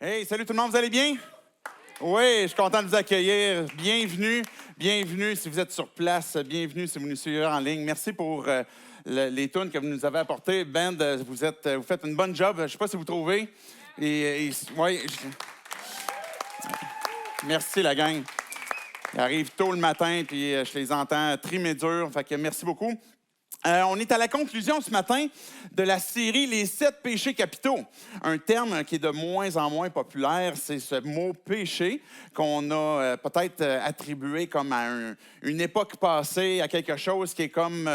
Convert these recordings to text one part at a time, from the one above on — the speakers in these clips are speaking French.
Hey, salut tout le monde, vous allez bien? Oui, je suis content de vous accueillir. Bienvenue, bienvenue si vous êtes sur place, bienvenue si vous nous suivez en ligne. Merci pour les tunes que vous nous avez apportées. Band, vous faites une bonne job. Je ne sais pas si vous trouvez. Ouais, merci la gang. Ils arrivent tôt le matin, puis je les entends trimer dur. Fait que merci beaucoup. On est à la conclusion ce matin de la série Les 7 péchés capitaux. Un terme qui est de moins en moins populaire, c'est ce mot péché qu'on a peut-être attribué comme à une époque passée, à quelque chose qui est comme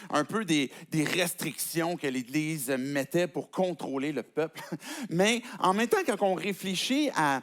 un peu des restrictions que l'Église mettait pour contrôler le peuple. Mais en même temps, quand on réfléchit à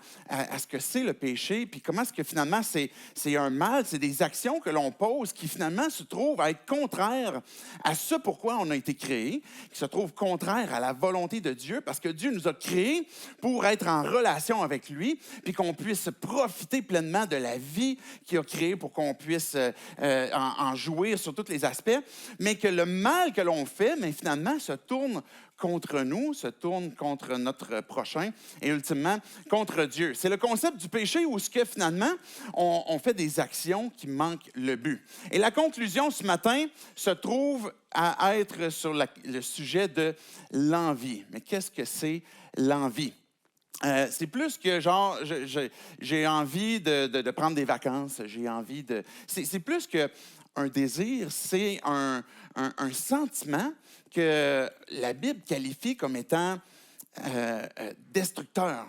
ce que c'est le péché, puis comment est-ce que finalement c'est un mal, c'est des actions que l'on pose qui finalement se trouvent à être contraires à ce pourquoi on a été créé, qui se trouve contraire à la volonté de Dieu, parce que Dieu nous a créés pour être en relation avec lui, puis qu'on puisse profiter pleinement de la vie qu'il a créée pour qu'on puisse en jouir sur tous les aspects, mais que le mal que l'on fait, mais finalement, se tourne contre nous, se tourne contre notre prochain et ultimement contre Dieu. C'est le concept du péché où ce que finalement, on fait des actions qui manquent le but. Et la conclusion ce matin se trouve à être sur le sujet de l'envie. Mais qu'est-ce que c'est l'envie? C'est plus que genre, j'ai envie de prendre des vacances, j'ai envie de... C'est plus qu'un désir, c'est un sentiment que la Bible qualifie comme étant destructeur.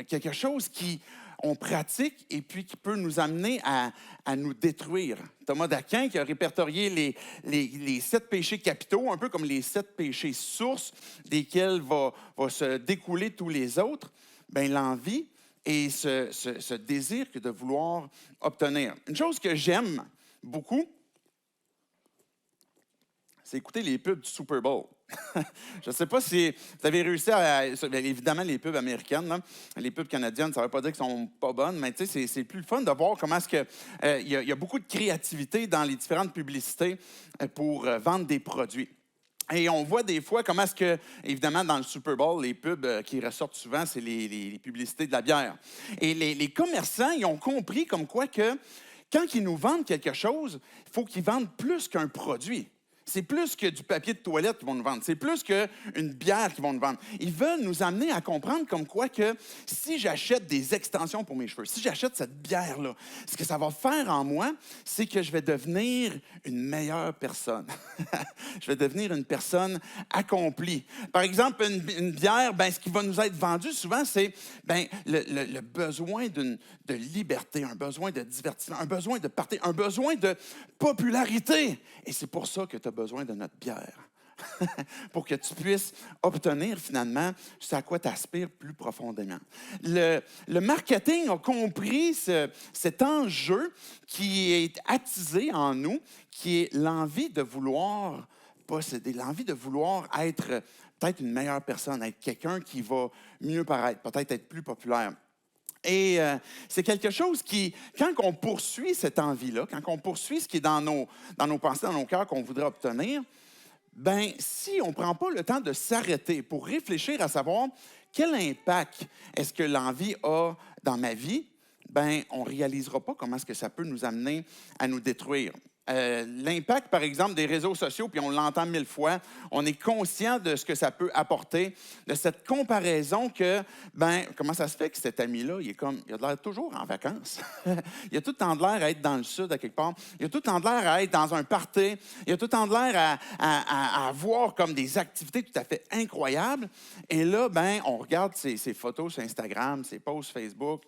Quelque chose qu'on pratique et puis qui peut nous amener à nous détruire. Thomas d'Aquin qui a répertorié les 7 péchés capitaux, un peu comme les 7 péchés sources desquels va se découler tous les autres. Bien, l'envie et ce désir que de vouloir obtenir. Une chose que j'aime beaucoup, c'est écouter les pubs du Super Bowl. Je ne sais pas si vous avez réussi à... Évidemment, les pubs américaines, là, les pubs canadiennes, ça ne veut pas dire qu'elles ne sont pas bonnes, mais c'est plus le fun de voir comment est-ce que il y a beaucoup de créativité dans les différentes publicités pour vendre des produits. Et on voit des fois comment est-ce que, évidemment, dans le Super Bowl, les pubs qui ressortent souvent, c'est les publicités de la bière. Et les commerçants, ils ont compris comme quoi que quand ils nous vendent quelque chose, il faut qu'ils vendent plus qu'un produit. C'est plus que du papier de toilette qu'ils vont nous vendre. C'est plus qu'une bière qu'ils vont nous vendre. Ils veulent nous amener à comprendre comme quoi que si j'achète des extensions pour mes cheveux, si j'achète cette bière-là, ce que ça va faire en moi, c'est que je vais devenir une meilleure personne. Je vais devenir une personne accomplie. Par exemple, une bière, ben, ce qui va nous être vendu souvent, c'est ben, le besoin de liberté, un besoin de divertissement, un besoin de partage, un besoin de popularité. Et c'est pour ça que tu as besoin de notre bière. Pour que tu puisses obtenir finalement ce à quoi tu aspires plus profondément. Le marketing a compris cet enjeu qui est attisé en nous, qui est l'envie de vouloir posséder, l'envie de vouloir être peut-être une meilleure personne, être quelqu'un qui va mieux paraître, peut-être être plus populaire. Et c'est quelque chose qui, quand on poursuit cette envie-là, quand on poursuit ce qui est dans nos pensées, dans nos cœurs qu'on voudrait obtenir, bien, si on ne prend pas le temps de s'arrêter pour réfléchir à savoir quel impact est-ce que l'envie a dans ma vie, bien, on ne réalisera pas comment est-ce que ça peut nous amener à nous détruire. L'impact, par exemple, des réseaux sociaux, puis on l'entend 1000 fois, on est conscient de ce que ça peut apporter, de cette comparaison que, ben, comment ça se fait que cet ami-là, il a de l'air toujours en vacances. Il a tout le temps de l'air à être dans le sud, à quelque part. Il a tout le temps de l'air à être dans un party. Il a tout le temps de l'air à avoir comme des activités tout à fait incroyables. Et là, ben, on regarde ses photos sur Instagram, ses posts Facebook,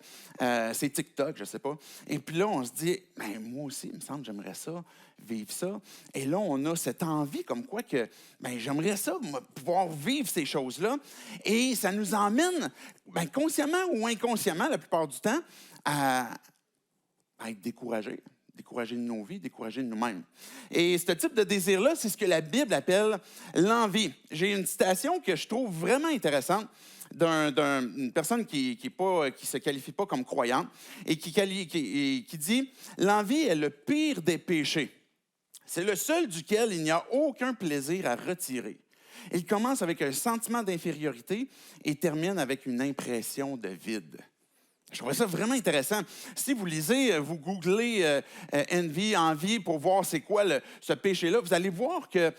ses TikTok, je ne sais pas. Et puis là, on se dit, ben, moi aussi, il me semble que j'aimerais ça, vivre ça. Et là, on a cette envie comme quoi que, ben, j'aimerais ça, pouvoir vivre ces choses-là. Et ça nous emmène, ben, consciemment ou inconsciemment, la plupart du temps, à être découragés de nos vies, découragés de nous-mêmes. Et ce type de désir-là, c'est ce que la Bible appelle l'envie. J'ai une citation que je trouve vraiment intéressante d'une personne qui se qualifie pas comme croyante et qui dit « L'envie est le pire des péchés. C'est le seul duquel il n'y a aucun plaisir à retirer. Il commence avec un sentiment d'infériorité et termine avec une impression de vide. Je trouvais ça vraiment intéressant. Si vous lisez, vous googlez envie pour voir c'est quoi ce péché-là, vous allez voir qu'il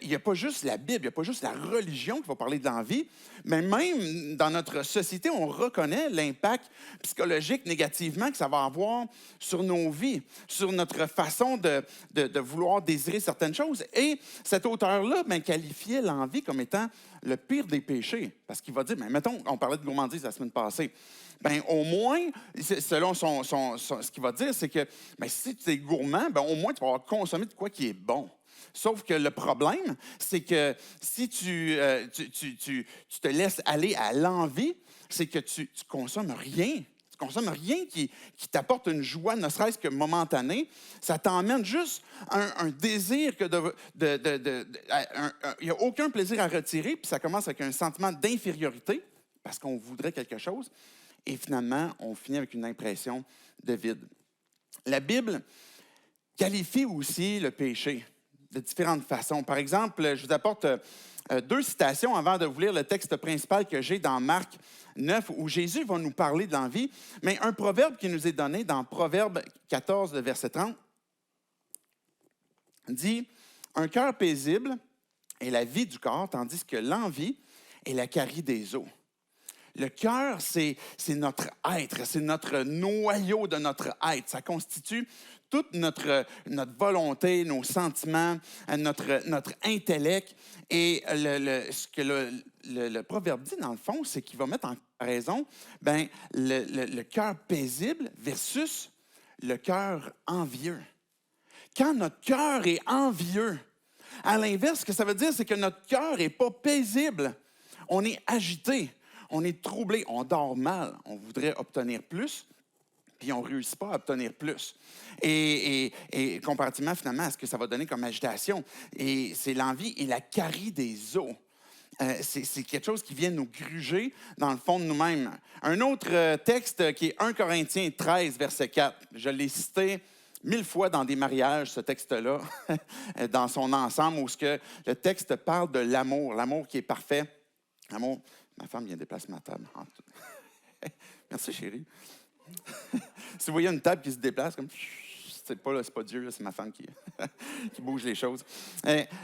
n'y a pas juste la Bible, il n'y a pas juste la religion qui va parler de l'envie, mais même dans notre société, on reconnaît l'impact psychologique négativement que ça va avoir sur nos vies, sur notre façon de vouloir désirer certaines choses. Et cet auteur-là qualifiait l'envie comme étant le pire des péchés. Parce qu'il va dire, mettons, on parlait de gourmandise la semaine passée, au moins, selon ce qu'il va dire, c'est que si tu es gourmand, au moins tu vas avoir consommé de quoi qui est bon. Sauf que le problème, c'est que si tu te laisses aller à l'envie, c'est que tu consommes rien. Tu consommes rien qui t'apporte une joie, ne serait-ce que momentanée. Ça t'emmène juste un désir que il n'y a aucun plaisir à retirer, puis ça commence avec un sentiment d'infériorité, parce qu'on voudrait quelque chose. Et finalement, on finit avec une impression de vide. La Bible qualifie aussi le péché de différentes façons. Par exemple, je vous apporte 2 citations avant de vous lire le texte principal que j'ai dans Marc 9, où Jésus va nous parler de l'envie, mais un proverbe qui nous est donné dans Proverbe 14, le verset 30, dit « Un cœur paisible est la vie du corps, tandis que l'envie est la carie des os. » Le cœur, c'est notre être, c'est notre noyau de notre être. Ça constitue toute notre volonté, nos sentiments, notre intellect. Et ce que le proverbe dit, dans le fond, c'est qu'il va mettre en comparaison le cœur paisible versus le cœur envieux. Quand notre cœur est envieux, à l'inverse, ce que ça veut dire, c'est que notre cœur n'est pas paisible. On est agité. On est troublé, on dort mal, on voudrait obtenir plus, puis on ne réussit pas à obtenir plus. Et comparativement, finalement, à ce que ça va donner comme agitation. Et c'est l'envie et la carie des os. C'est quelque chose qui vient nous gruger dans le fond de nous-mêmes. Un autre texte qui est 1 Corinthiens 13, verset 4. Je l'ai cité 1000 fois dans des mariages, ce texte-là, dans son ensemble, où le texte parle de l'amour qui est parfait. L'amour. Ma femme vient déplacer ma table. Merci, chérie. Si vous voyez une table qui se déplace, comme c'est pas Dieu, là, c'est ma femme qui bouge les choses.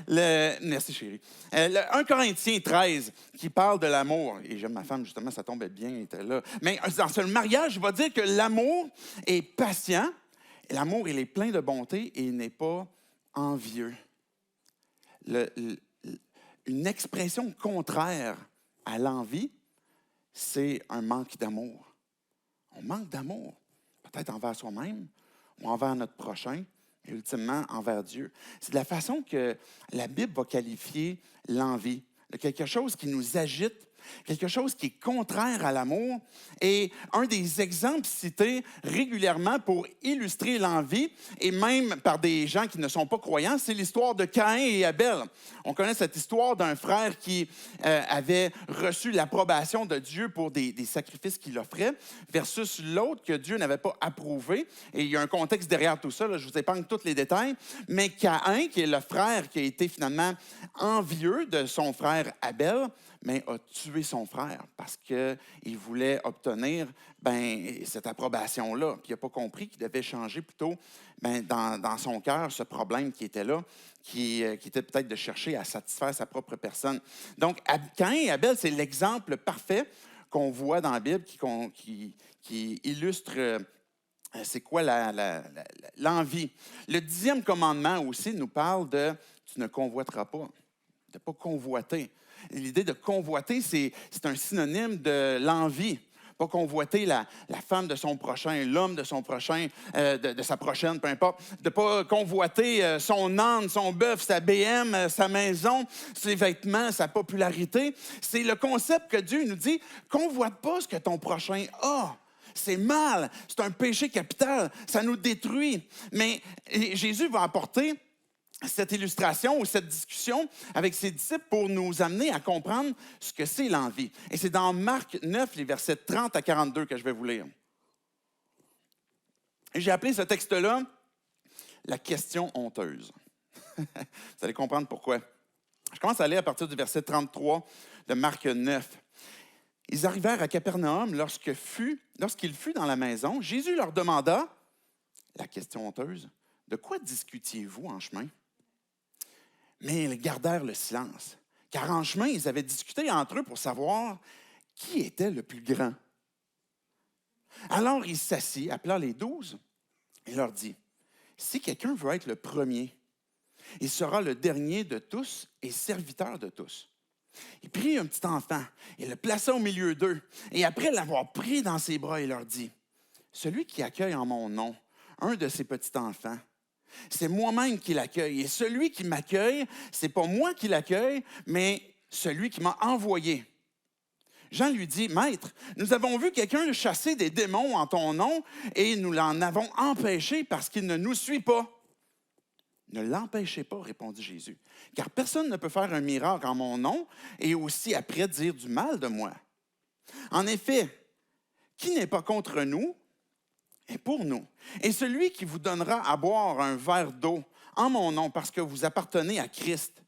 Merci, chérie. Le 1 Corinthiens 13, qui parle de l'amour. Et j'aime ma femme, justement, ça tombait bien, elle était là. Mais dans ce mariage, il va dire que l'amour est patient, l'amour, il est plein de bonté et il n'est pas envieux. Une expression contraire à l'envie, c'est un manque d'amour. On manque d'amour, peut-être envers soi-même ou envers notre prochain, et ultimement envers Dieu. C'est de la façon que la Bible va qualifier l'envie, de quelque chose qui nous agite, quelque chose qui est contraire à l'amour. Et un des exemples cités régulièrement pour illustrer l'envie, et même par des gens qui ne sont pas croyants, c'est l'histoire de Caïn et Abel. On connaît cette histoire d'un frère qui avait reçu l'approbation de Dieu pour des sacrifices qu'il offrait, versus l'autre que Dieu n'avait pas approuvé. Et il y a un contexte derrière tout ça, là, je vous épargne tous les détails. Mais Caïn, qui est le frère qui a été finalement envieux de son frère Abel, mais a tué son frère parce qu'il voulait obtenir cette approbation-là. Puis il n'a pas compris qu'il devait changer plutôt dans son cœur ce problème qui était là, qui était peut-être de chercher à satisfaire sa propre personne. Donc, Caïn et Abel, c'est l'exemple parfait qu'on voit dans la Bible qui illustre c'est quoi l'envie. Le 10e commandement aussi nous parle de « tu ne convoiteras pas », de ne pas convoiter. L'idée de convoiter, c'est un synonyme de l'envie. Pas convoiter la femme de son prochain, l'homme de son prochain, de sa prochaine, peu importe. De ne pas convoiter son âne, son bœuf, sa BM, sa maison, ses vêtements, sa popularité. C'est le concept que Dieu nous dit, convoite pas ce que ton prochain a. C'est mal, c'est un péché capital, ça nous détruit. Mais Jésus va apporter cette illustration ou cette discussion avec ses disciples pour nous amener à comprendre ce que c'est l'envie. Et c'est dans Marc 9, les versets 30 à 42 que je vais vous lire. Et j'ai appelé ce texte-là « La question honteuse ». Vous allez comprendre pourquoi. Je commence à lire à partir du verset 33 de Marc 9. Ils arrivèrent à Capernaum lorsqu'il fut dans la maison. Jésus leur demanda, la question honteuse, « De quoi discutiez-vous en chemin? » Mais ils gardèrent le silence, car en chemin, ils avaient discuté entre eux pour savoir qui était le plus grand. Alors il s'assit, appela les 12, et leur dit, « Si quelqu'un veut être le premier, il sera le dernier de tous et serviteur de tous. » Il prit un petit enfant et le plaça au milieu d'eux, et après l'avoir pris dans ses bras, il leur dit, « Celui qui accueille en mon nom un de ces petits enfants, c'est moi-même qui l'accueille. Et celui qui m'accueille, c'est pas moi qui l'accueille, mais celui qui m'a envoyé. » Jean lui dit, « Maître, nous avons vu quelqu'un chasser des démons en ton nom et nous l'en avons empêché parce qu'il ne nous suit pas. » « Ne l'empêchez pas, répondit Jésus, car personne ne peut faire un miracle en mon nom et aussi après dire du mal de moi. En effet, qui n'est pas contre nous est pour nous. Et celui qui vous donnera à boire un verre d'eau en mon nom parce que vous appartenez à Christ,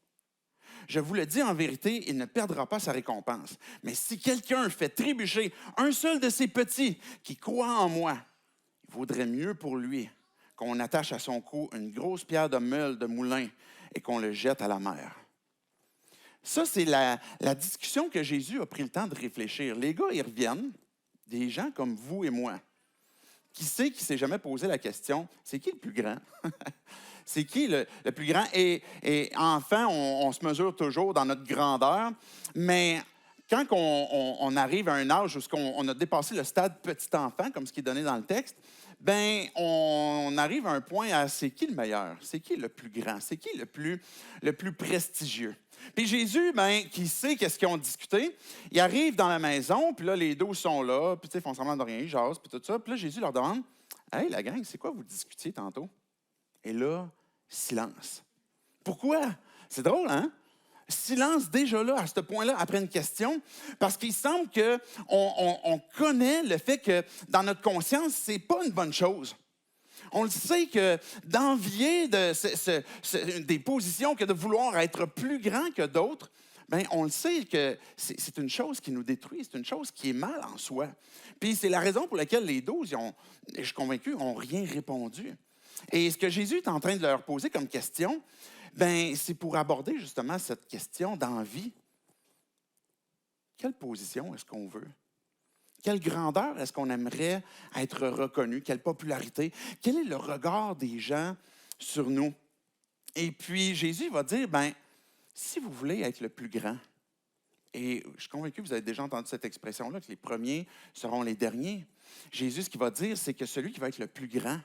je vous le dis en vérité, il ne perdra pas sa récompense. Mais si quelqu'un fait trébucher un seul de ces petits qui croient en moi, il vaudrait mieux pour lui qu'on attache à son cou une grosse pierre de meule de moulin et qu'on le jette à la mer. » Ça, c'est la discussion que Jésus a pris le temps de réfléchir. Les gars, ils reviennent, des gens comme vous et moi. Qui s'est jamais posé la question, c'est qui le plus grand? C'est qui le plus grand? Et enfant, on se mesure toujours dans notre grandeur, mais quand on arrive à un âge où on a dépassé le stade petit enfant, comme ce qui est donné dans le texte, ben on arrive à un point à c'est qui le meilleur? C'est qui le plus grand? C'est qui le plus prestigieux? Puis Jésus, qui sait qu'est-ce qu'ils ont discuté, il arrive dans la maison, puis là, les 12 sont là, puis ils font semblant de rien, ils jasent, puis tout ça. Puis là, Jésus leur demande, « Hey, la gang, c'est quoi vous discutiez tantôt? » Et là, silence. Pourquoi? C'est drôle, hein? Silence déjà là, à ce point-là, après une question, parce qu'il semble qu'on connaît le fait que dans notre conscience, ce n'est pas une bonne chose. On le sait que d'envier des positions, que de vouloir être plus grand que d'autres, bien, on le sait que c'est une chose qui nous détruit, c'est une chose qui est mal en soi. Puis c'est la raison pour laquelle les 12, je suis convaincu, n'ont rien répondu. Et ce que Jésus est en train de leur poser comme question, bien, c'est pour aborder justement cette question d'envie. Quelle position est-ce qu'on veut? Quelle grandeur est-ce qu'on aimerait être reconnu? Quelle popularité? Quel est le regard des gens sur nous? Et puis, Jésus va dire, bien, si vous voulez être le plus grand, et je suis convaincu que vous avez déjà entendu cette expression-là, que les premiers seront les derniers. Jésus, ce qu'il va dire, c'est que celui qui va être le plus grand,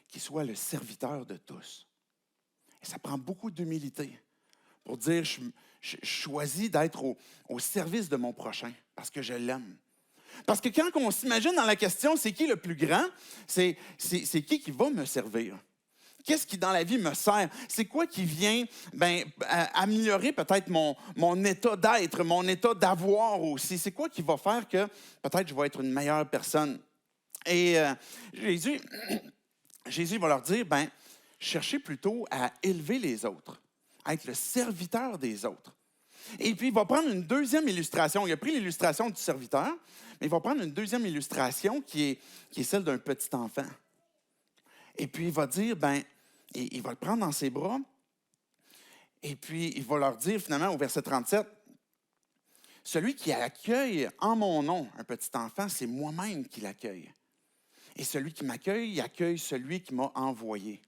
qu'il soit le serviteur de tous. Et ça prend beaucoup d'humilité pour dire, je choisis d'être au service de mon prochain parce que je l'aime. Parce que quand on s'imagine dans la question, c'est qui le plus grand? C'est qui va me servir? Qu'est-ce qui, dans la vie, me sert? C'est quoi qui vient améliorer peut-être mon état d'être, mon état d'avoir aussi? C'est quoi qui va faire que peut-être je vais être une meilleure personne? Et Jésus va leur dire, cherchez plutôt à élever les autres, à être le serviteur des autres. Et puis, il va prendre une deuxième illustration. Il a pris l'illustration du serviteur, mais il va prendre une deuxième illustration qui est celle d'un petit enfant. Et puis, il va dire, il va le prendre dans ses bras, et puis il va leur dire finalement au verset 37, « Celui qui accueille en mon nom un petit enfant, c'est moi-même qui l'accueille. Et celui qui m'accueille, il accueille celui qui m'a envoyé. »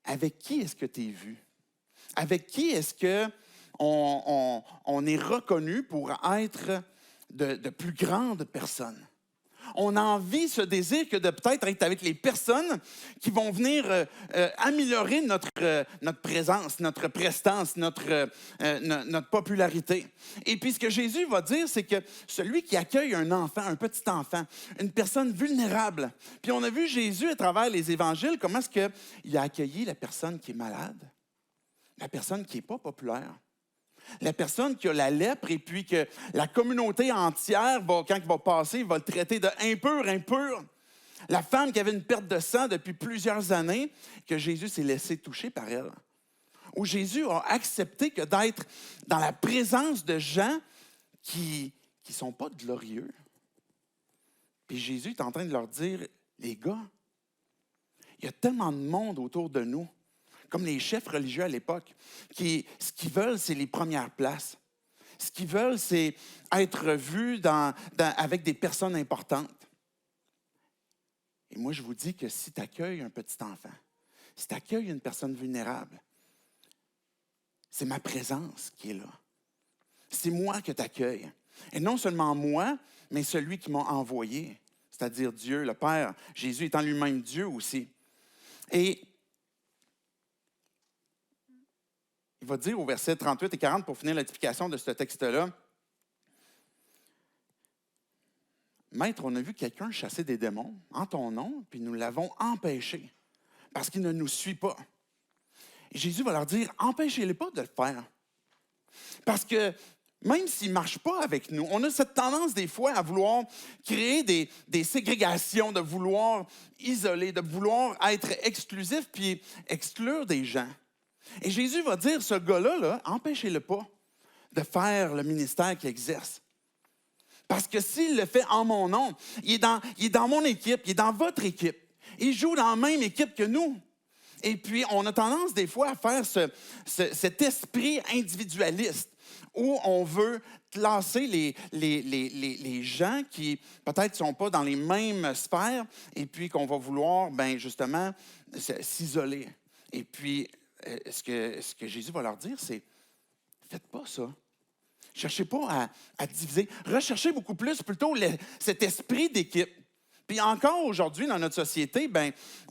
Avec qui est-ce que tu es vu? Avec qui est-ce qu'on est reconnu pour être de plus grandes personnes? On a envie, ce désir, que de peut-être être avec les personnes qui vont venir améliorer notre présence, notre prestance, notre popularité. Et puis, ce que Jésus va dire, c'est que celui qui accueille un enfant, un petit enfant, une personne vulnérable. Puis, on a vu Jésus, à travers les évangiles, comment est-ce qu'il a accueilli la personne qui est malade, la personne qui n'est pas populaire. La personne qui a la lèpre et puis que la communauté entière, quand il va passer, va le traiter de impur, impur. La femme qui avait une perte de sang depuis plusieurs années, que Jésus s'est laissé toucher par elle. où Jésus a accepté que d'être dans la présence de gens qui ne sont pas glorieux. Puis Jésus est en train de leur dire, les gars, il y a tellement de monde autour de nous, comme les chefs religieux à l'époque, ce qu'ils veulent, c'est les premières places. Ce qu'ils veulent, c'est être vus avec des personnes importantes. Et moi, je vous dis que si tu accueilles un petit enfant, si tu accueilles une personne vulnérable, c'est ma présence qui est là. C'est moi que tu accueilles. Et non seulement moi, mais celui qui m'a envoyé, c'est-à-dire Dieu, le Père. Jésus étant lui-même Dieu aussi. Et il va dire au verset 38 et 40, pour finir l'explication de ce texte-là, « Maître, on a vu quelqu'un chasser des démons en ton nom, puis nous l'avons empêché, parce qu'il ne nous suit pas. » Et Jésus va leur dire, « Empêchez-les pas de le faire. » Parce que même s'il ne marche pas avec nous, on a cette tendance des fois à vouloir créer des ségrégations, de vouloir isoler, de vouloir être exclusif, puis exclure des gens. Et Jésus va dire, ce gars-là, là, empêchez-le pas de faire le ministère qu'il exerce. Parce que s'il le fait en mon nom, il est dans mon équipe, il est dans votre équipe. Il joue dans la même équipe que nous. Et puis, on a tendance des fois à faire cet esprit individualiste où on veut classer les gens qui peut-être ne sont pas dans les mêmes sphères et puis qu'on va vouloir, justement, s'isoler. Et puis, ce que Jésus va leur dire, c'est « Faites pas ça. Cherchez pas à diviser. Recherchez beaucoup plus plutôt cet esprit d'équipe. » Puis encore aujourd'hui, dans notre société,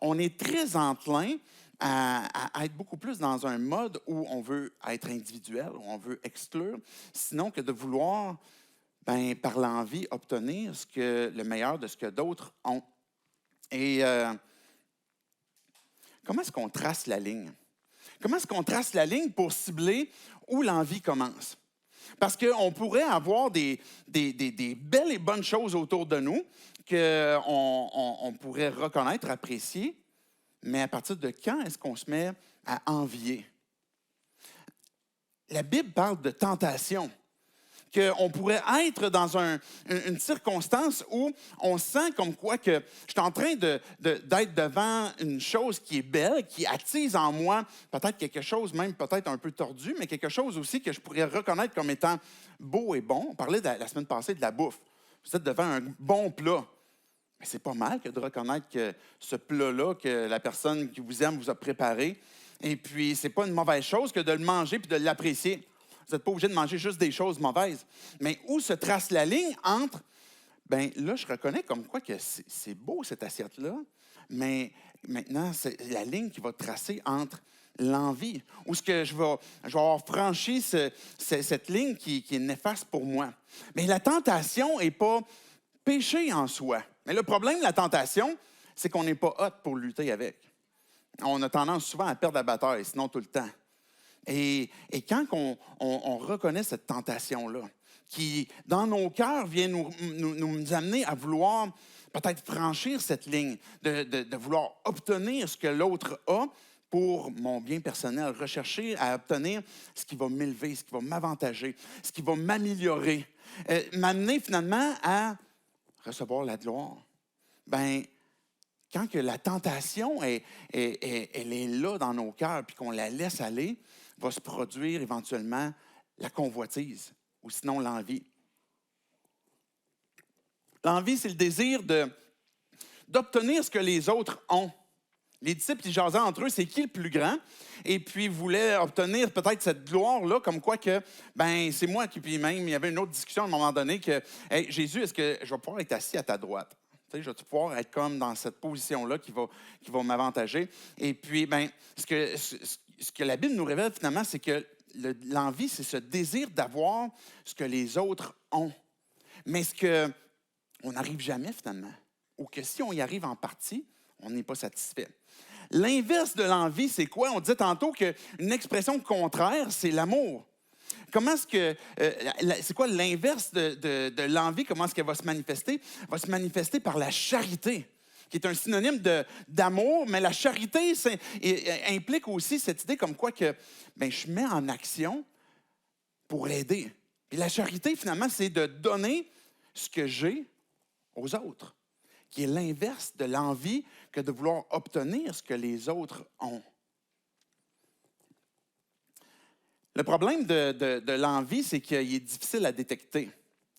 on est très enclin à être beaucoup plus dans un mode où on veut être individuel, où on veut exclure, sinon que de vouloir, par l'envie, obtenir le meilleur de ce que d'autres ont. Et comment est-ce qu'on trace la ligne? Comment est-ce qu'on trace la ligne pour cibler où l'envie commence? Parce qu'on pourrait avoir des belles et bonnes choses autour de nous qu'on pourrait reconnaître, apprécier, mais à partir de quand est-ce qu'on se met à envier? La Bible parle de tentation, qu'on pourrait être dans une circonstance où on sent comme quoi que je suis en train d'être devant une chose qui est belle, qui attise en moi peut-être quelque chose, même peut-être un peu tordu, mais quelque chose aussi que je pourrais reconnaître comme étant beau et bon. On parlait la semaine passée de la bouffe. Vous êtes devant un bon plat. Mais c'est pas mal que de reconnaître que ce plat-là, que la personne qui vous aime vous a préparé, et puis c'est pas une mauvaise chose que de le manger puis de l'apprécier. Vous n'êtes pas obligé de manger juste des choses mauvaises. Mais où se trace la ligne entre, là, je reconnais comme quoi que c'est beau cette assiette-là, mais maintenant, c'est la ligne qui va tracer entre l'envie, où ce que je vais avoir franchi cette ligne qui est néfaste pour moi. Mais la tentation n'est pas péché en soi. Mais le problème de la tentation, c'est qu'on n'est pas hot pour lutter avec. On a tendance souvent à perdre la bataille, sinon tout le temps. Et quand on reconnaît cette tentation-là, qui, dans nos cœurs, vient nous amener à vouloir peut-être franchir cette ligne, de vouloir obtenir ce que l'autre a pour mon bien personnel, rechercher à obtenir ce qui va m'élever, ce qui va m'avantager, ce qui va m'améliorer, m'amener finalement à recevoir la gloire. Quand que la tentation elle est là dans nos cœurs puis qu'on la laisse aller, va se produire éventuellement la convoitise ou sinon l'envie. L'envie, c'est le désir d'obtenir ce que les autres ont. Les disciples, ils jasaient entre eux, c'est qui le plus grand? Et puis, ils voulaient obtenir peut-être cette gloire-là, comme quoi que, c'est moi qui, puis même, il y avait une autre discussion à un moment donné que, hey, Jésus, est-ce que je vais pouvoir être assis à ta droite? Tu sais, je vais pouvoir être comme dans cette position-là qui va m'avantager. Et puis, ce que la Bible nous révèle finalement, c'est que l'envie, c'est ce désir d'avoir ce que les autres ont. Mais ce qu'on n'arrive jamais finalement, ou que si on y arrive en partie, on n'est pas satisfait. L'inverse de l'envie, c'est quoi? On disait tantôt qu'une expression contraire, c'est l'amour. Comment est-ce que c'est quoi l'inverse de l'envie? Comment est-ce qu'elle va se manifester? Elle va se manifester par la charité. qui est un synonyme d'amour, mais la charité implique aussi cette idée comme quoi que je mets en action pour aider. Et la charité, finalement, c'est de donner ce que j'ai aux autres, qui est l'inverse de l'envie que de vouloir obtenir ce que les autres ont. Le problème de l'envie, c'est qu'il est difficile à détecter.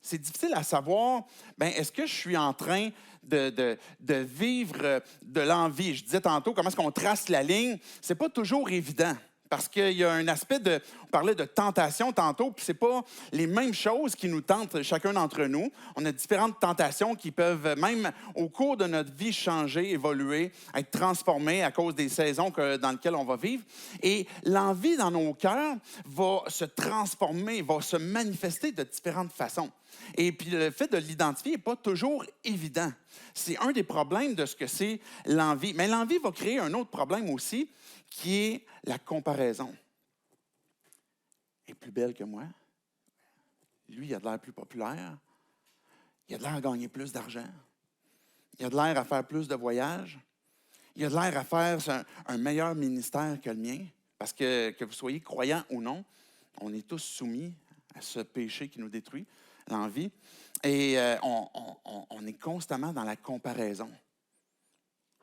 C'est difficile à savoir, est-ce que je suis en train de vivre de l'envie? Je disais tantôt, comment est-ce qu'on trace la ligne? Ce n'est pas toujours évident. Parce qu'il y a un aspect on parlait de tentation tantôt, puis ce n'est pas les mêmes choses qui nous tentent chacun d'entre nous. On a différentes tentations qui peuvent, même au cours de notre vie, changer, évoluer, être transformées à cause des saisons dans lesquelles on va vivre. Et l'envie dans nos cœurs va se transformer, va se manifester de différentes façons. Et puis le fait de l'identifier n'est pas toujours évident. C'est un des problèmes de ce que c'est l'envie. Mais l'envie va créer un autre problème aussi, qui est la comparaison. Elle est plus belle que moi. Lui, il a de l'air plus populaire. Il a de l'air à gagner plus d'argent. Il a de l'air à faire plus de voyages. Il a de l'air à faire un meilleur ministère que le mien. Parce que vous soyez croyant ou non, on est tous soumis à ce péché qui nous détruit, l'envie. Et on est constamment dans la comparaison,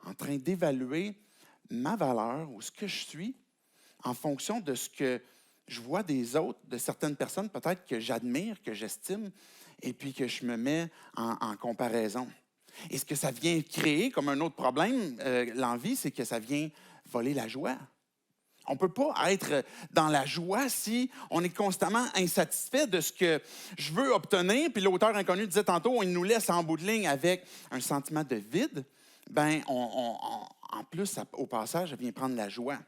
en train d'évaluer ma valeur ou ce que je suis en fonction de ce que je vois des autres, de certaines personnes peut-être que j'admire, que j'estime, et puis que je me mets en comparaison. Et ce que ça vient créer comme un autre problème, l'envie, c'est que ça vient voler la joie. On ne peut pas être dans la joie si on est constamment insatisfait de ce que je veux obtenir. Puis l'auteur inconnu disait tantôt, il nous laisse en bout de ligne avec un sentiment de vide. En plus, au passage, ça vient prendre la joie.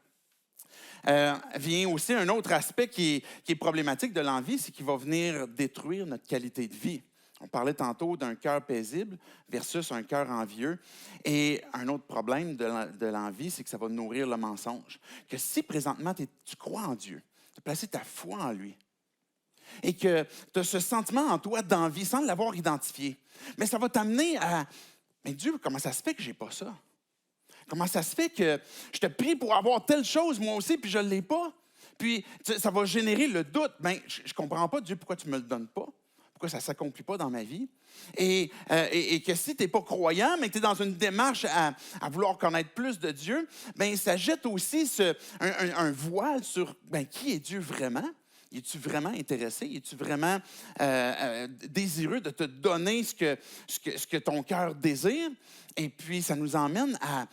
Vient aussi un autre aspect qui est problématique de l'envie, c'est qu'il va venir détruire notre qualité de vie. On parlait tantôt d'un cœur paisible versus un cœur envieux. Et un autre problème de l'envie, c'est que ça va nourrir le mensonge. Que si présentement tu crois en Dieu, tu as placé ta foi en lui, et que tu as ce sentiment en toi d'envie sans l'avoir identifié, mais ça va t'amener à « Mais Dieu, comment ça se fait que je n'ai pas ça? Comment ça se fait que je te prie pour avoir telle chose, moi aussi, puis je ne l'ai pas? » Puis ça va générer le doute. Je ne comprends pas, Dieu, pourquoi tu ne me le donnes pas? Pourquoi ça ne s'accomplit pas dans ma vie? Et que si tu n'es pas croyant, mais que tu es dans une démarche à vouloir connaître plus de Dieu, ça jette aussi un voile sur qui est Dieu vraiment? Es-tu vraiment intéressé? Es-tu vraiment désireux de te donner ce que ton cœur désire? Et puis, ça nous emmène à...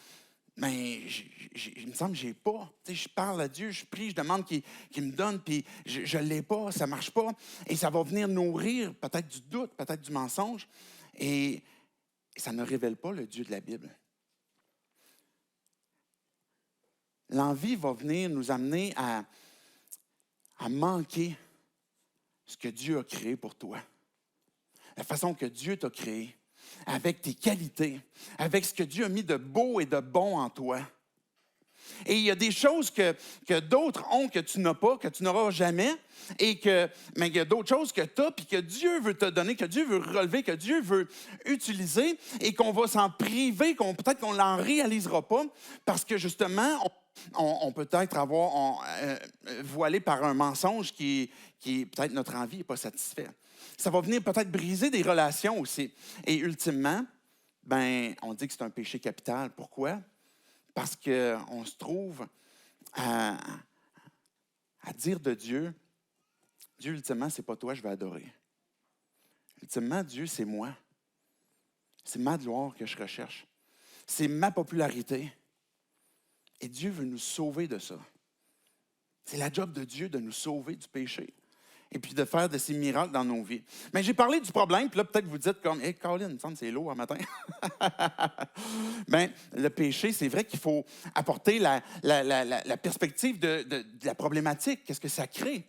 il me semble que je n'ai pas. Je parle à Dieu, je prie, je demande qu'il me donne, puis je ne l'ai pas, ça ne marche pas. Et ça va venir nourrir peut-être du doute, peut-être du mensonge. Et ça ne révèle pas le Dieu de la Bible. L'envie va venir nous amener à manquer ce que Dieu a créé pour toi. La façon que Dieu t'a créé, avec tes qualités, avec ce que Dieu a mis de beau et de bon en toi. Et il y a des choses que d'autres ont que tu n'as pas, que tu n'auras jamais, mais il y a d'autres choses que tu as, puis que Dieu veut te donner, que Dieu veut relever, que Dieu veut utiliser, et qu'on va s'en priver, peut-être qu'on ne l'en réalisera pas, parce que justement, on peut être voilé par un mensonge qui peut-être notre envie n'est pas satisfait. Ça va venir peut-être briser des relations aussi. Et ultimement, on dit que c'est un péché capital. Pourquoi? Parce qu'on se trouve à dire de Dieu, Dieu, ultimement, c'est pas toi que je vais adorer. Ultimement, Dieu, c'est moi. C'est ma gloire que je recherche. C'est ma popularité. Et Dieu veut nous sauver de ça. C'est la job de Dieu de nous sauver du péché et puis de faire de ces miracles dans nos vies. Mais j'ai parlé du problème, puis là, peut-être vous dites comme « Hey, Colin, il me semble que c'est lourd un matin. » Le péché, c'est vrai qu'il faut apporter la perspective de la problématique. Qu'est-ce que ça crée?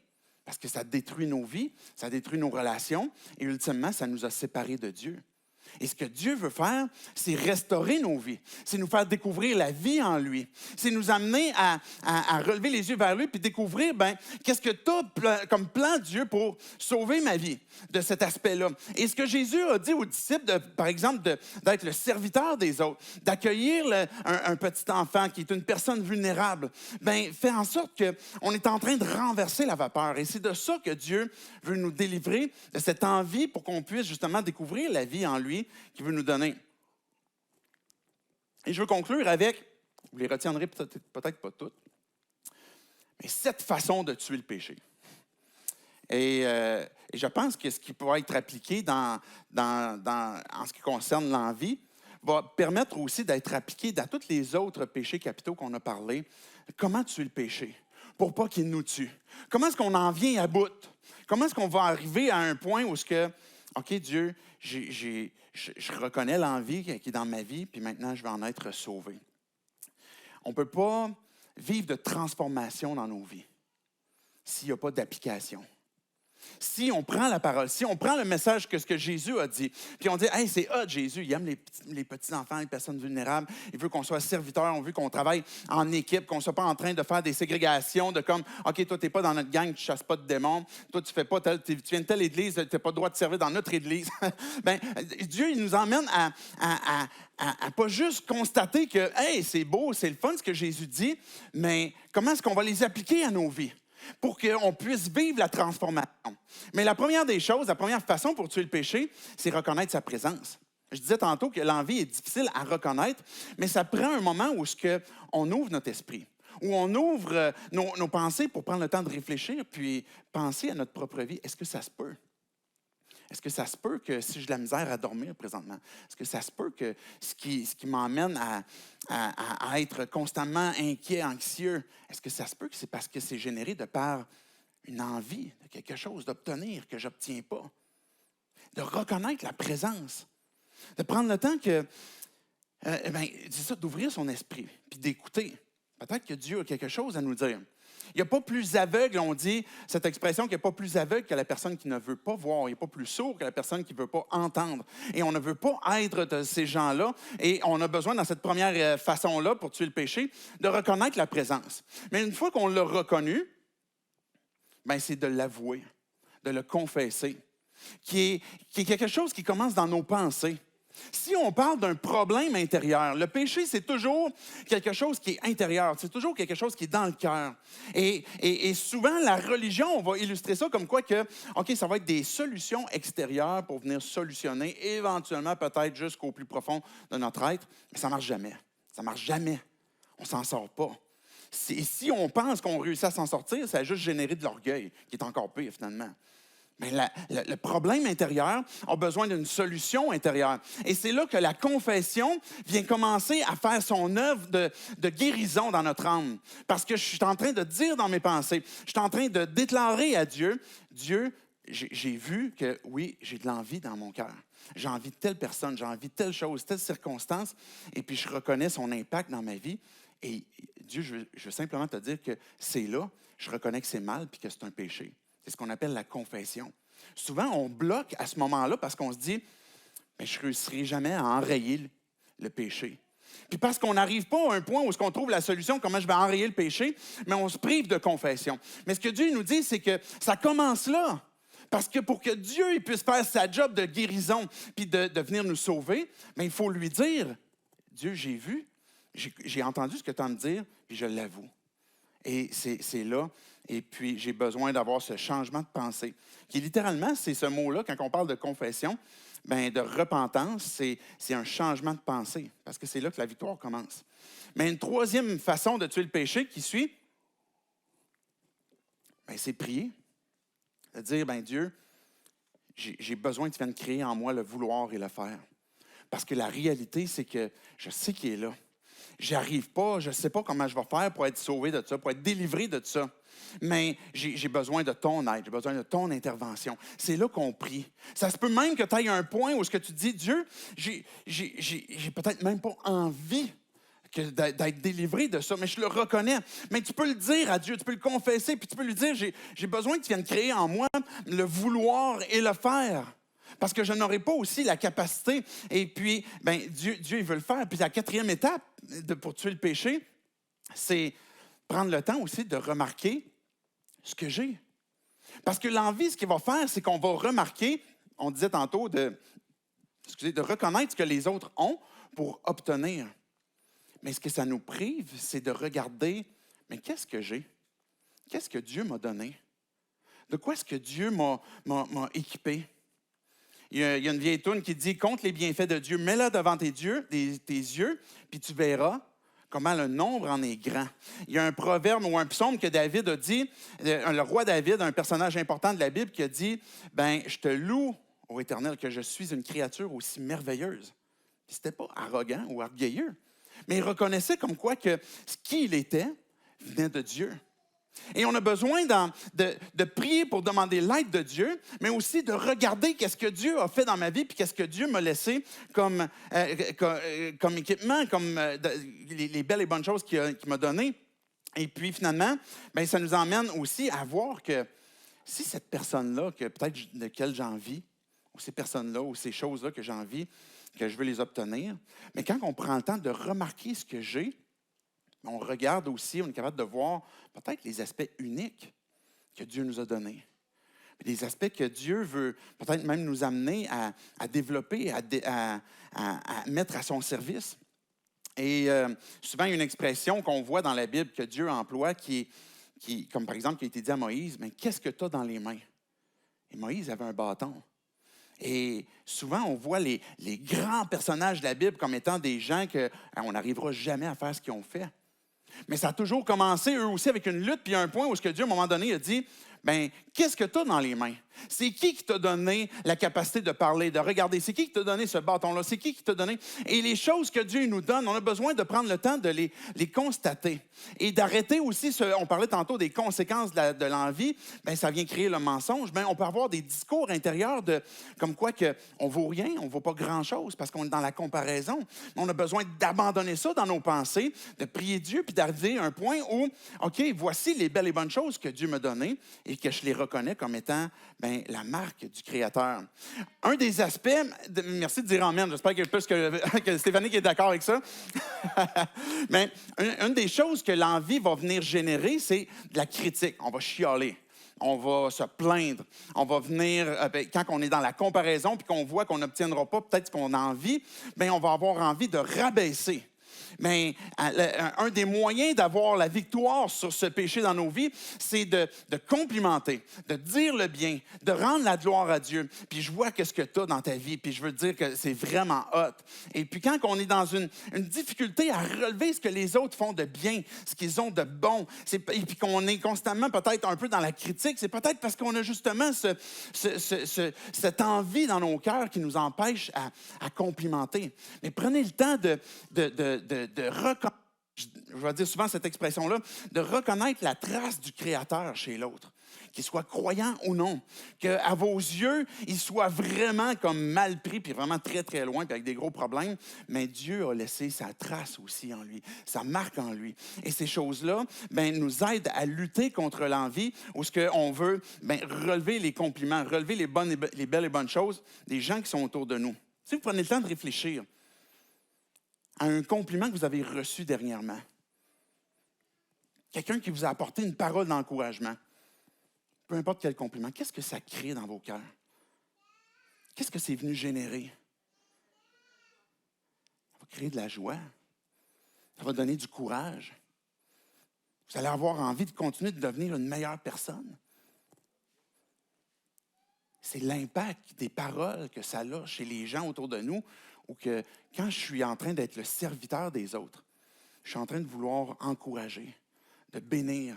Parce que ça détruit nos vies, ça détruit nos relations, et ultimement, ça nous a séparés de Dieu. Et ce que Dieu veut faire, c'est restaurer nos vies. C'est nous faire découvrir la vie en lui. C'est nous amener à relever les yeux vers lui puis découvrir, qu'est-ce que tu as comme plan, Dieu, pour sauver ma vie de cet aspect-là. Et ce que Jésus a dit aux disciples, par exemple, d'être le serviteur des autres, d'accueillir un petit enfant qui est une personne vulnérable, fait en sorte qu'on est en train de renverser la vapeur. Et c'est de ça que Dieu veut nous délivrer, de cette envie pour qu'on puisse justement découvrir la vie en lui qu'il veut nous donner. Et je veux conclure avec, vous les retiendrez peut-être pas toutes, mais 7 façons de tuer le péché. Et je pense que ce qui pourra être appliqué en ce qui concerne l'envie va permettre aussi d'être appliqué dans tous les autres péchés capitaux qu'on a parlé. Comment tuer le péché pour pas qu'il nous tue? Comment est-ce qu'on en vient à bout? Comment est-ce qu'on va arriver à un point où OK, Dieu, je reconnais l'envie qui est dans ma vie, puis maintenant, je vais en être sauvé. On ne peut pas vivre de transformation dans nos vies s'il n'y a pas d'application. Si on prend la parole, si on prend le message que ce que Jésus a dit, puis on dit, hey, c'est hot, Jésus, il aime les petits-enfants, les personnes vulnérables, il veut qu'on soit serviteurs, on veut qu'on travaille en équipe, qu'on ne soit pas en train de faire des ségrégations, de comme, OK, toi, tu n'es pas dans notre gang, tu ne chasses pas de démons, toi, tu fais pas tu viens de telle église, tu n'as pas le droit de servir dans notre église. Dieu, il nous emmène à pas juste constater que, hey, c'est beau, c'est le fun ce que Jésus dit, mais comment est-ce qu'on va les appliquer à nos vies? Pour qu'on puisse vivre la transformation. Mais la première des choses, la première façon pour tuer le péché, c'est reconnaître sa présence. Je disais tantôt que l'envie est difficile à reconnaître, mais ça prend un moment où on ouvre notre esprit, où on ouvre nos pensées pour prendre le temps de réfléchir, puis penser à notre propre vie. Est-ce que ça se peut? Est-ce que ça se peut que si j'ai de la misère à dormir présentement, est-ce que ça se peut que ce qui m'emmène à être constamment inquiet, anxieux, est-ce que ça se peut que c'est parce que c'est généré de par une envie de quelque chose d'obtenir que je n'obtiens pas? De reconnaître la présence, de prendre le temps c'est ça, d'ouvrir son esprit, puis d'écouter. Peut-être que Dieu a quelque chose à nous dire. Il n'y a pas plus aveugle, on dit, cette expression, qu'il n'y a pas plus aveugle que la personne qui ne veut pas voir. Il n'y a pas plus sourd que la personne qui ne veut pas entendre. Et on ne veut pas être de ces gens-là. Et on a besoin, dans cette première façon-là, pour tuer le péché, de reconnaître la présence. Mais une fois qu'on l'a reconnu, c'est de l'avouer, de le confesser, qui est quelque chose qui commence dans nos pensées. Si on parle d'un problème intérieur, le péché, c'est toujours quelque chose qui est intérieur, c'est toujours quelque chose qui est dans le cœur. Et souvent, la religion, on va illustrer ça comme quoi que, OK, ça va être des solutions extérieures pour venir solutionner, éventuellement peut-être jusqu'au plus profond de notre être, mais ça ne marche jamais. Ça ne marche jamais. On ne s'en sort pas. Si on pense qu'on réussit à s'en sortir, ça a juste généré de l'orgueil, qui est encore pire finalement. Mais le problème intérieur a besoin d'une solution intérieure. Et c'est là que la confession vient commencer à faire son œuvre de guérison dans notre âme. Parce que je suis en train de dire dans mes pensées, je suis en train de déclarer à Dieu, Dieu, j'ai vu que oui, j'ai de l'envie dans mon cœur. J'ai envie de telle personne, j'ai envie de telle chose, telle circonstance. Et puis je reconnais son impact dans ma vie. Et Dieu, je veux simplement te dire que c'est là, je reconnais que c'est mal puis que c'est un péché. C'est ce qu'on appelle la confession. Souvent, on bloque à ce moment-là parce qu'on se dit, mais je ne réussirai jamais à enrayer le péché. Puis parce qu'on n'arrive pas à un point où on trouve la solution, comment je vais enrayer le péché, mais on se prive de confession. Mais ce que Dieu nous dit, c'est que ça commence là. Parce que pour que Dieu il puisse faire sa job de guérison puis de venir nous sauver, il faut lui dire, Dieu, j'ai vu, j'ai entendu ce que tu as à me dire, puis je l'avoue. Et c'est là. Et puis, j'ai besoin d'avoir ce changement de pensée. Qui littéralement, c'est ce mot-là, quand on parle de confession, de repentance, c'est un changement de pensée. Parce que c'est là que la victoire commence. Mais une troisième façon de tuer le péché qui suit, c'est prier. De dire, Dieu, j'ai besoin que tu viennes créer en moi le vouloir et le faire. Parce que la réalité, c'est que je sais qu'il est là. J'y arrive pas, je ne sais pas comment je vais faire pour être sauvé de ça, pour être délivré de ça. Mais j'ai besoin de ton aide, j'ai besoin de ton intervention. C'est là qu'on prie. Ça se peut même que tu ailles à un point où ce que tu dis, Dieu, j'ai peut-être même pas envie d'être délivré de ça, mais je le reconnais. Mais tu peux le dire à Dieu, tu peux le confesser, puis tu peux lui dire, j'ai besoin que tu viennes créer en moi le vouloir et le faire. Parce que je n'aurai pas aussi la capacité. Et puis, Dieu, il veut le faire. Puis la quatrième étape pour tuer le péché, c'est prendre le temps aussi de remarquer ce que j'ai. Parce que l'envie, ce qu'il va faire, c'est qu'on va remarquer, on disait tantôt, de reconnaître ce que les autres ont pour obtenir. Mais ce que ça nous prive, c'est de regarder, mais qu'est-ce que j'ai? Qu'est-ce que Dieu m'a donné? De quoi est-ce que Dieu m'a équipé? Il y a une vieille toune qui dit « Compte les bienfaits de Dieu, mets-la devant tes yeux, puis tu verras comment le nombre en est grand. » Il y a un proverbe ou un psaume que David a dit, le roi David, un personnage important de la Bible, qui a dit « Je te loue, ô Éternel, que je suis une créature aussi merveilleuse. » Puis c'était pas arrogant ou orgueilleux, mais il reconnaissait comme quoi que ce qu'il était venait de Dieu. Et on a besoin de prier pour demander l'aide de Dieu, mais aussi de regarder qu'est-ce que Dieu a fait dans ma vie, puis qu'est-ce que Dieu m'a laissé comme équipement, comme les belles et bonnes choses qu'il m'a données. Et puis finalement, ça nous emmène aussi à voir que si cette personne-là, que peut-être de laquelle j'ai envie, ou ces personnes-là, ou ces choses-là que j'ai envie, que je veux les obtenir, mais quand on prend le temps de remarquer ce que j'ai, on regarde aussi, on est capable de voir peut-être les aspects uniques que Dieu nous a donnés. Des aspects que Dieu veut peut-être même nous amener à développer, à mettre à son service. Et souvent, il y a une expression qu'on voit dans la Bible que Dieu emploie qui, comme par exemple, qui a été dit à Moïse, « Mais qu'est-ce que tu as dans les mains? » Et Moïse avait un bâton. Et souvent, on voit les grands personnages de la Bible comme étant des gens qu'on n'arrivera jamais à faire ce qu'ils ont fait. Mais ça a toujours commencé, eux aussi, avec une lutte, puis un point où ce que Dieu, à un moment donné, a dit, qu'est-ce que tu as dans les mains? C'est qui t'a donné la capacité de parler, de regarder? C'est qui t'a donné ce bâton-là? C'est qui t'a donné? Et les choses que Dieu nous donne, on a besoin de prendre le temps de les constater. Et d'arrêter aussi, on parlait tantôt des conséquences de l'envie, ça vient créer le mensonge. On peut avoir des discours intérieurs comme quoi on ne vaut rien, on ne vaut pas grand-chose parce qu'on est dans la comparaison. On a besoin d'abandonner ça dans nos pensées, de prier Dieu, puis d'arriver à un point où, OK, voici les belles et bonnes choses que Dieu m'a données et que je les reconnais comme étant la marque du Créateur. Un des aspects, merci de dire amen, j'espère qu'il y a plus que Stéphanie qui est d'accord avec ça. Mais une des choses que l'envie va venir générer, c'est de la critique. On va chialer. On va se plaindre. On va venir, quand on est dans la comparaison puis qu'on voit qu'on n'obtiendra pas peut-être ce qu'on a envie, on va avoir envie de rabaisser. Mais un des moyens d'avoir la victoire sur ce péché dans nos vies, c'est de complimenter, de dire le bien, de rendre la gloire à Dieu. Puis je vois qu'est-ce que tu as dans ta vie, puis je veux te dire que c'est vraiment hot. Et puis quand on est dans une difficulté à relever ce que les autres font de bien, ce qu'ils ont de bon, et puis qu'on est constamment peut-être un peu dans la critique, c'est peut-être parce qu'on a justement cette envie dans nos cœurs qui nous empêche à complimenter. Mais prenez le temps de reconnaître, je vais dire souvent cette expression-là, de reconnaître la trace du Créateur chez l'autre, qu'il soit croyant ou non, qu'à vos yeux, il soit vraiment comme mal pris, puis vraiment très, très loin, puis avec des gros problèmes, mais Dieu a laissé sa trace aussi en lui, sa marque en lui. Et ces choses-là, nous aident à lutter contre l'envie, où ce qu'on veut, relever les compliments, relever les belles et bonnes choses des gens qui sont autour de nous. Si vous prenez le temps de réfléchir à un compliment que vous avez reçu dernièrement. Quelqu'un qui vous a apporté une parole d'encouragement. Peu importe quel compliment. Qu'est-ce que ça crée dans vos cœurs? Qu'est-ce que c'est venu générer? Ça va créer de la joie. Ça va donner du courage. Vous allez avoir envie de continuer de devenir une meilleure personne. C'est l'impact des paroles que ça a chez les gens autour de nous, ou que quand je suis en train d'être le serviteur des autres, je suis en train de vouloir encourager, de bénir,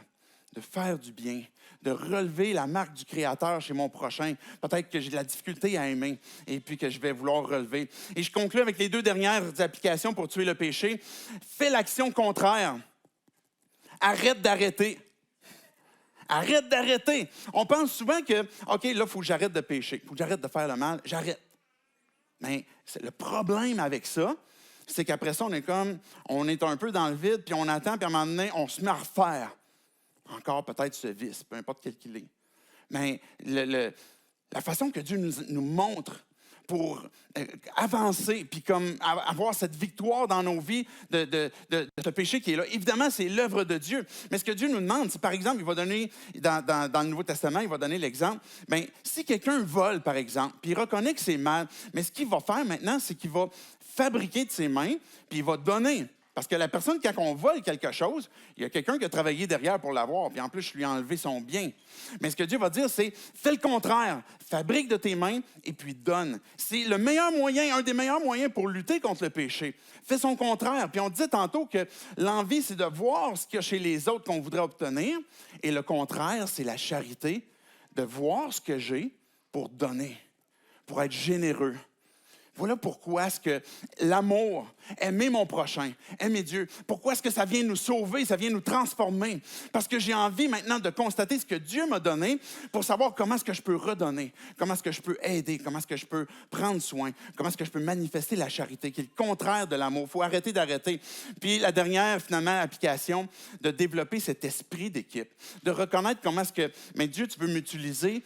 de faire du bien, de relever la marque du Créateur chez mon prochain. Peut-être que j'ai de la difficulté à aimer et puis que je vais vouloir relever. Et je conclue avec les 2 dernières applications pour tuer le péché. Fais l'action contraire. Arrête d'arrêter. Arrête d'arrêter. On pense souvent que, OK, là, il faut que j'arrête de pécher. Il faut que j'arrête de faire le mal. J'arrête. Mais le problème avec ça, c'est qu'après ça, on est un peu dans le vide, puis on attend, puis à un moment donné, on se met à refaire encore peut-être ce vice, peu importe quel qu'il est. Mais la façon que Dieu nous montre pour avancer, puis comme avoir cette victoire dans nos vies de ce péché qui est là. Évidemment, c'est l'œuvre de Dieu. Mais ce que Dieu nous demande, c'est par exemple, il va donner, dans le Nouveau Testament, il va donner l'exemple, bien, si quelqu'un vole, par exemple, puis il reconnaît que c'est mal, mais ce qu'il va faire maintenant, c'est qu'il va fabriquer de ses mains, puis il va donner. Parce que la personne, quand on vole quelque chose, il y a quelqu'un qui a travaillé derrière pour l'avoir, puis en plus, je lui ai enlevé son bien. Mais ce que Dieu va dire, c'est fais le contraire. Fabrique de tes mains et puis donne. C'est le meilleur moyen, un des meilleurs moyens pour lutter contre le péché. Fais son contraire. Puis on disait tantôt que l'envie, c'est de voir ce qu'il y a chez les autres qu'on voudrait obtenir. Et le contraire, c'est la charité, de voir ce que j'ai pour donner, pour être généreux. Voilà pourquoi est-ce que l'amour, aimer mon prochain, aimer Dieu, pourquoi est-ce que ça vient nous sauver, ça vient nous transformer? Parce que j'ai envie maintenant de constater ce que Dieu m'a donné pour savoir comment est-ce que je peux redonner, comment est-ce que je peux aider, comment est-ce que je peux prendre soin, comment est-ce que je peux manifester la charité, qui est le contraire de l'amour. Il faut arrêter d'arrêter. Puis la dernière, finalement, application, de développer cet esprit d'équipe, de reconnaître comment est-ce que, mais Dieu, tu peux m'utiliser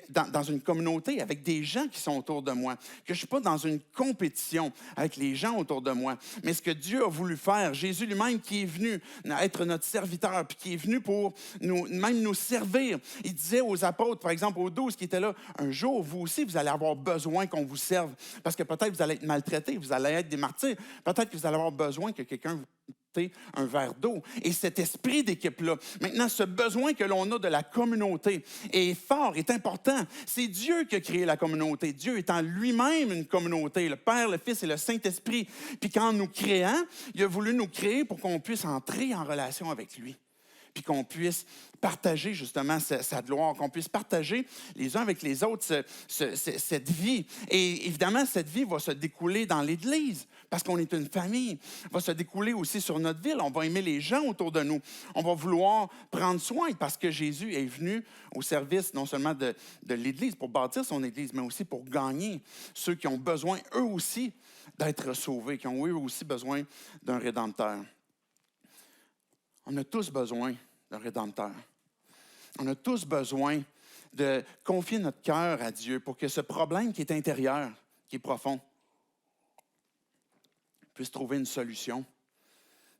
dans une communauté, avec des gens qui sont autour de moi, que je ne suis pas dans une compétition avec les gens autour de moi. Mais ce que Dieu a voulu faire, Jésus lui-même qui est venu être notre serviteur, puis qui est venu pour même nous servir. Il disait aux apôtres, par exemple aux 12 qui étaient là, un jour, vous aussi, vous allez avoir besoin qu'on vous serve. Parce que peut-être vous allez être maltraités, vous allez être des martyrs. Peut-être que vous allez avoir besoin que quelqu'un vous un verre d'eau. Et cet esprit d'équipe-là, maintenant, ce besoin que l'on a de la communauté est fort, est important. C'est Dieu qui a créé la communauté. Dieu étant lui-même une communauté, le Père, le Fils et le Saint-Esprit. Puis qu'en nous créant, il a voulu nous créer pour qu'on puisse entrer en relation avec lui. Puis qu'on puisse partager justement sa gloire, qu'on puisse partager les uns avec les autres cette vie. Et évidemment, cette vie va se découler dans l'Église, parce qu'on est une famille. Va se découler aussi sur notre ville. On va aimer les gens autour de nous. On va vouloir prendre soin, parce que Jésus est venu au service non seulement de l'Église, pour bâtir son Église, mais aussi pour gagner ceux qui ont besoin, eux aussi, d'être sauvés, qui ont eux aussi besoin d'un Rédempteur. On a tous besoin d'un Rédempteur. On a tous besoin de confier notre cœur à Dieu pour que ce problème qui est intérieur, qui est profond, puisse trouver une solution,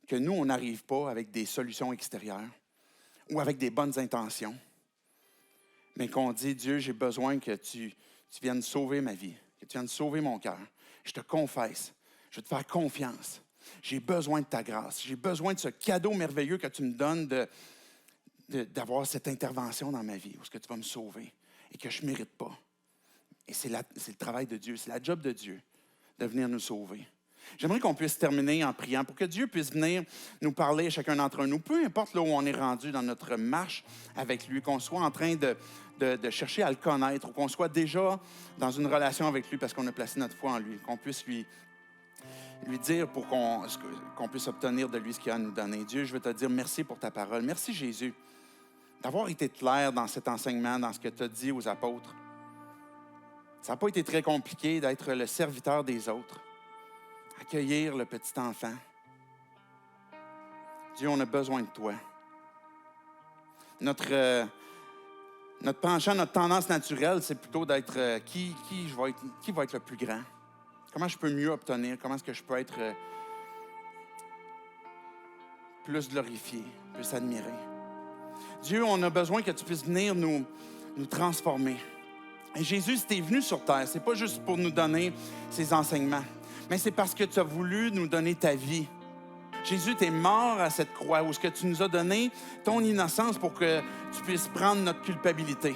que nous, on n'arrive pas avec des solutions extérieures ou avec des bonnes intentions, mais qu'on dit, Dieu, j'ai besoin que tu viennes sauver ma vie, que tu viennes sauver mon cœur. Je te confesse, je vais te faire confiance. J'ai besoin de ta grâce. J'ai besoin de ce cadeau merveilleux que tu me donnes d'avoir cette intervention dans ma vie, où est-ce que tu vas me sauver et que je ne mérite pas. Et c'est le travail de Dieu, c'est la job de Dieu de venir nous sauver. J'aimerais qu'on puisse terminer en priant pour que Dieu puisse venir nous parler à chacun d'entre nous, peu importe là où on est rendu dans notre marche avec lui, qu'on soit en train de chercher à le connaître ou qu'on soit déjà dans une relation avec lui parce qu'on a placé notre foi en lui, qu'on puisse lui dire pour qu'on puisse obtenir de lui ce qu'il a à nous donner. Dieu, je veux te dire merci pour ta parole. Merci, Jésus, d'avoir été clair dans cet enseignement, dans ce que tu as dit aux apôtres. Ça n'a pas été très compliqué d'être le serviteur des autres, accueillir le petit enfant. Dieu, on a besoin de toi. Notre penchant, notre tendance naturelle, c'est plutôt d'être qui va être le plus grand? Comment je peux mieux obtenir? Comment est-ce que je peux être plus glorifié, plus admiré? Dieu, on a besoin que tu puisses venir nous transformer. Et Jésus, si tu es venu sur terre, c'est pas juste pour nous donner ces enseignements, mais c'est parce que tu as voulu nous donner ta vie. Jésus, tu es mort à cette croix où ce que tu nous as donné ton innocence pour que tu puisses prendre notre culpabilité.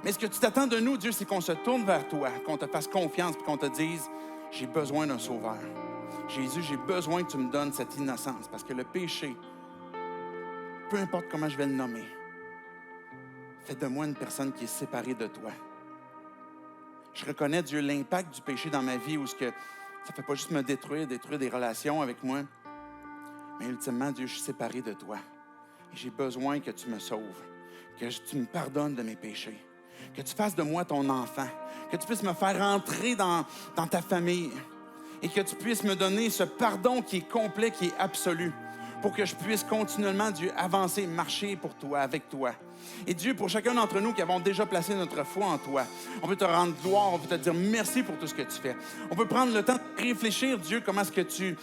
Mais ce que tu t'attends de nous, Dieu, c'est qu'on se tourne vers toi, qu'on te fasse confiance et qu'on te dise, j'ai besoin d'un sauveur. Jésus, j'ai besoin que tu me donnes cette innocence parce que le péché, peu importe comment je vais le nommer, fait de moi une personne qui est séparée de toi. Je reconnais, Dieu, l'impact du péché dans ma vie où ça ne fait pas juste me détruire des relations avec moi, mais ultimement, Dieu, je suis séparé de toi. Et j'ai besoin que tu me sauves, que tu me pardonnes de mes péchés, que tu fasses de moi ton enfant, que tu puisses me faire entrer dans ta famille et que tu puisses me donner ce pardon qui est complet, qui est absolu, pour que je puisse continuellement, Dieu, avancer, marcher pour toi, avec toi. Et Dieu, pour chacun d'entre nous qui avons déjà placé notre foi en toi, on veut te rendre gloire, on veut te dire merci pour tout ce que tu fais. On peut prendre le temps de réfléchir, Dieu, comment est-ce que tu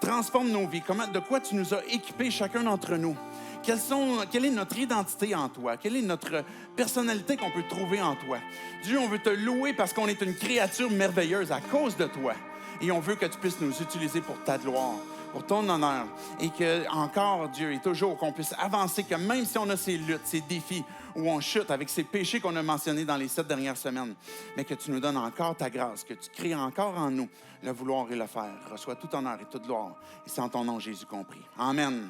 transformes nos vies, de quoi tu nous as équipés chacun d'entre nous. Quelle est notre identité en toi? Quelle est notre personnalité qu'on peut trouver en toi? Dieu, on veut te louer parce qu'on est une créature merveilleuse à cause de toi. Et on veut que tu puisses nous utiliser pour ta gloire, pour ton honneur. Et que, encore, Dieu, et toujours, qu'on puisse avancer, que même si on a ces luttes, ces défis, où on chute avec ces péchés qu'on a mentionnés dans les 7 dernières semaines, mais que tu nous donnes encore ta grâce, que tu crées encore en nous le vouloir et le faire. Reçois tout honneur et toute gloire. Et c'est en ton nom, Jésus, compris. Amen.